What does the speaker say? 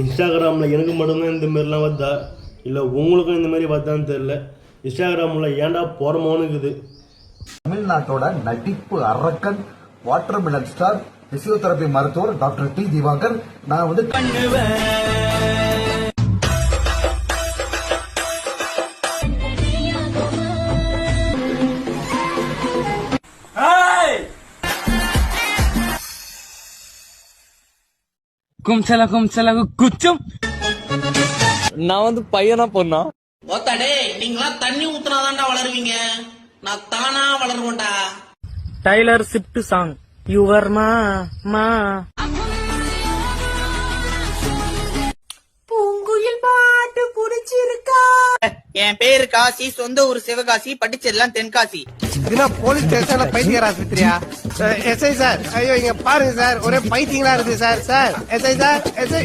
இன்ஸ்டாகிராமில் எனக்கு மட்டும்தான் இந்த மாதிரிலாம் வருதா இல்லை உங்களுக்கும் இந்த மாதிரி வருதான்னு தெரியல. இன்ஸ்டாகிராமில் ஏன்டா போகிறமோனுக்குது. தமிழ்நாட்டோட நடிப்பு அரக்கன் வாட்டர்மெலன் ஸ்டார் பிசியோதெரபி மருத்துவர் டாக்டர் டி திவாகர் நான் வந்து கும்சல குச்சும். நான் வந்து பையனா பொண்ணா? ஓத்தாடே, நீங்களா தண்ணி ஊத்துனாதான்டா வளருவீங்க, நான் தானா வளருவேன்டா. டைலர் ஷிஃப்ட் சாங் யுவர் மா பூங்குயில் பாட்டு புடிச்சிருக்கா? என் பேரு காசி, சொந்த ஊர் சிவகாசி, படிச்சதெல்லாம் தென்காசி. போலீஸ் ஸ்டேஷன்ல பைத்தியர் ஆஸ்பத்திரியா? எஸ்ஐ சார், ஐயோ இங்க பாருங்க சார், ஒரே பைத்தியங்களா இருக்கு sir. Sir SI sir, SI